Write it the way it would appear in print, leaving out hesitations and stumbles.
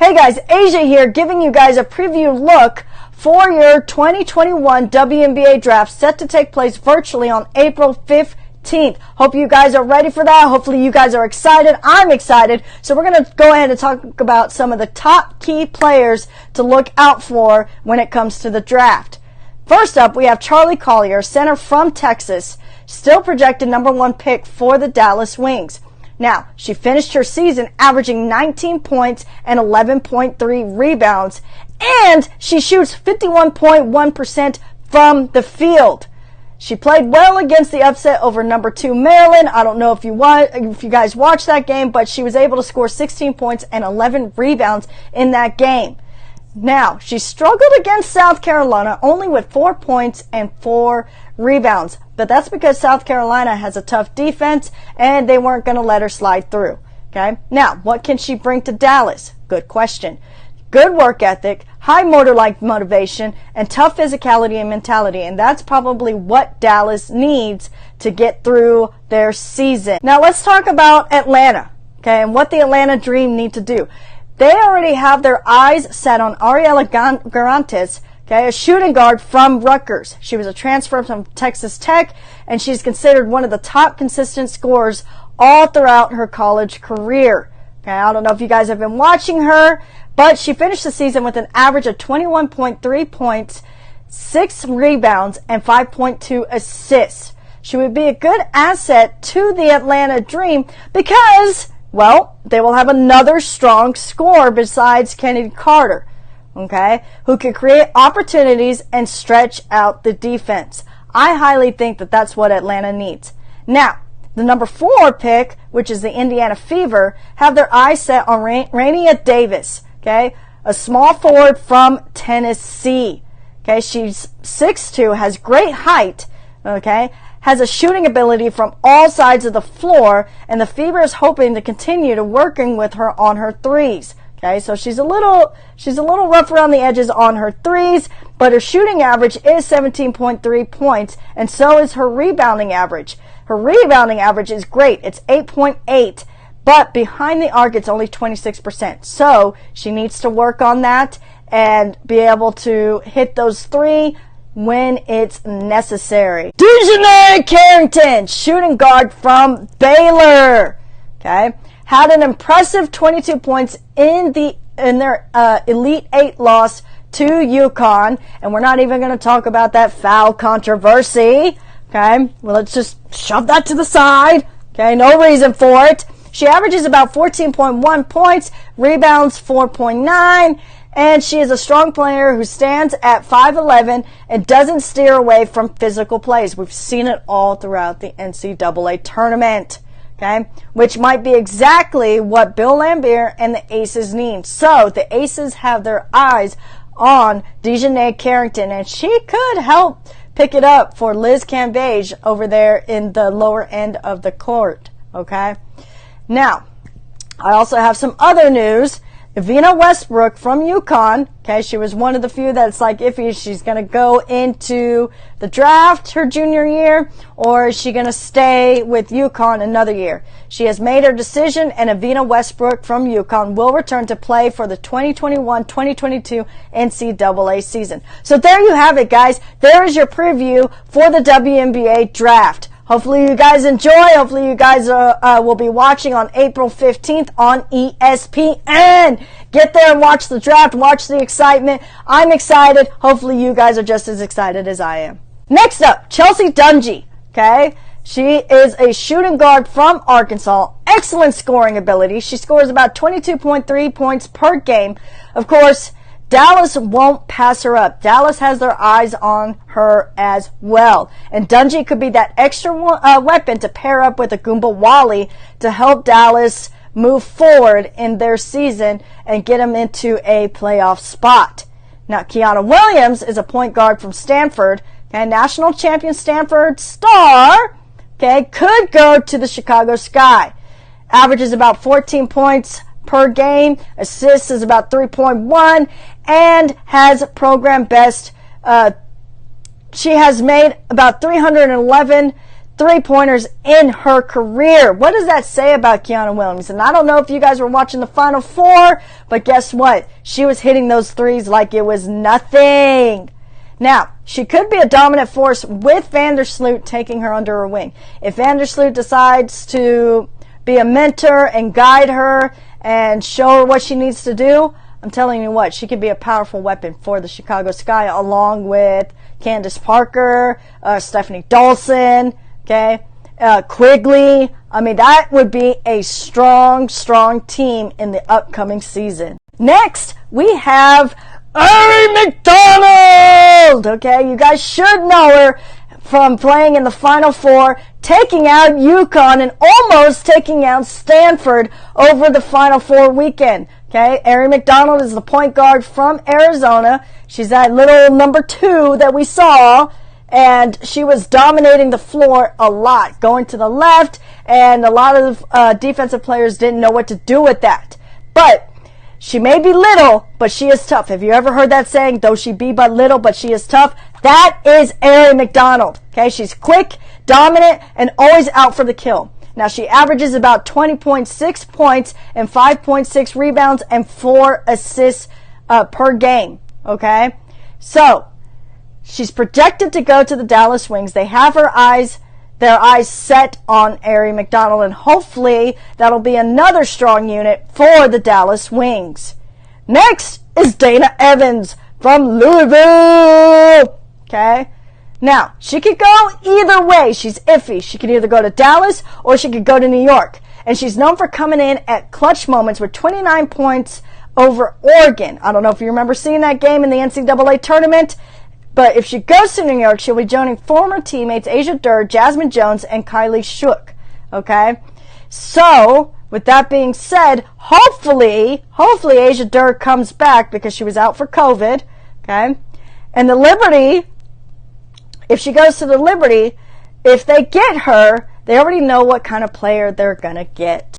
Hey guys, Asia here, giving you guys a preview look for your 2021 WNBA Draft, set to take place virtually on April 15th. Hope you guys are ready for that. Hopefully you guys are excited. I'm excited. So we're going to go ahead and talk about some of the top key players to look out for when it comes to the draft. First up, we have Charli Collier, center from Texas, still projected #1 pick for the Dallas Wings. Now, she finished her season averaging 19 points and 11.3 rebounds, and she shoots 51.1% from the field. She played well against the upset over #2 Maryland. I don't know if you guys watched that game, but she was able to score 16 points and 11 rebounds in that game. Now, she struggled against South Carolina only with 4 points and 4 rebounds. But that's because South Carolina has a tough defense and they weren't going to let her slide through. Okay? Now, what can she bring to Dallas? Good question. Good work ethic, high motor-like motivation, and tough physicality and mentality. And that's probably what Dallas needs to get through their season. Now, let's talk about Atlanta. Okay? And what the Atlanta Dream need to do. They already have their eyes set on Ariela Garantes, okay, a shooting guard from Rutgers. She was a transfer from Texas Tech, and she's considered one of the top consistent scorers all throughout her college career. Okay, I don't know if you guys have been watching her, but she finished the season with an average of 21.3 points, 6 rebounds, and 5.2 assists. She would be a good asset to the Atlanta Dream because, well, they will have another strong scorer besides Kennedy Carter, okay, who can create opportunities and stretch out the defense. I highly think that that's what Atlanta needs. Now, the #4 pick, which is the Indiana Fever, have their eyes set on Rania Davis, okay, a small forward from Tennessee. Okay, she's 6'2", has great height, okay, has a shooting ability from all sides of the floor, and the Fever is hoping to continue to working with her on her threes. Okay, so she's a little rough around the edges on her threes, but her shooting average is 17.3 points, and so is her rebounding average. Her rebounding average is great. It's 8.8, but behind the arc, it's only 26%. So she needs to work on that and be able to hit those three when it's necessary. DeJounte Carrington, shooting guard from Baylor, okay, had an impressive 22 points in their Elite 8 loss to UConn, and we're not even going to talk about that foul controversy, okay? Well, let's just shove that to the side, okay? No reason for it. She averages about 14.1 points, rebounds 4.9, and she is a strong player who stands at 5'11" and doesn't steer away from physical plays. We've seen it all throughout the NCAA tournament, okay? Which might be exactly what Bill Laimbeer and the Aces need. So the Aces have their eyes on DeJounte Carrington, and she could help pick it up for Liz Cambage over there in the lower end of the court, okay? Now, I also have some other news. Evina Westbrook from UConn, okay, she was one of the few that's like iffy. She's going to go into the draft her junior year, or is she going to stay with UConn another year? She has made her decision, and Evina Westbrook from UConn will return to play for the 2021-2022 NCAA season. So there you have it, guys. There is your preview for the WNBA Draft. Hopefully you guys enjoy. Hopefully you guys will be watching on April 15th on ESPN. Get there and watch the draft. Watch the excitement. I'm excited. Hopefully you guys are just as excited as I am. Next up, Chelsea Dungee. Okay? She is a shooting guard from Arkansas. Excellent scoring ability. She scores about 22.3 points per game. Of course, Dallas won't pass her up. Dallas has their eyes on her as well. And Dungee could be that extra weapon to pair up with Agumba Wally to help Dallas move forward in their season and get them into a playoff spot. Now, Kiana Williams is a point guard from Stanford. Okay, national champion Stanford star, okay, could go to the Chicago Sky. Averages about 14 points per game, assists is about 3.1, and has program best. She has made about 311 3-pointers in her career. What does that say about Kiana Williams? And I don't know if you guys were watching the Final Four, but guess what? She was hitting those threes like it was nothing. Now, she could be a dominant force with Vandersloot taking her under her wing. If Vandersloot decides to be a mentor and guide her and show her what she needs to do, I'm telling you what, she could be a powerful weapon for the Chicago Sky, along with Candace Parker, Stephanie Dolson, okay, Quigley. I mean, that would be a strong, strong team in the upcoming season. Next, we have Ari McDonald. Okay, you guys should know her from playing in the Final Four, taking out UConn and almost taking out Stanford over the Final Four weekend. Okay, Ari McDonald is the point guard from Arizona. She's that little number 2 that we saw, and she was dominating the floor a lot, going to the left, and a lot of defensive players didn't know what to do with that. But she may be little, but she is tough. Have you ever heard that saying, though she be but little, but she is tough? That is Ari McDonald. Okay, she's quick, dominant, and always out for the kill. Now, she averages about 20.6 points and 5.6 rebounds and 4 assists per game. Okay, so she's projected to go to the Dallas Wings. They have their eyes set on Ari McDonald, and hopefully that'll be another strong unit for the Dallas Wings. Next is Dana Evans from Louisville. Okay, now she could go either way. She's iffy. She could either go to Dallas or she could go to New York, and she's known for coming in at clutch moments with 29 points over Oregon. I don't know if you remember seeing that game in the NCAA tournament. But if she goes to New York, she'll be joining former teammates Asia Durr, Jasmine Jones, and Kylie Shook. Okay? So, with that being said, hopefully Asia Durr comes back because she was out for COVID. Okay? And the Liberty, if she goes to the Liberty, if they get her, they already know what kind of player they're going to get.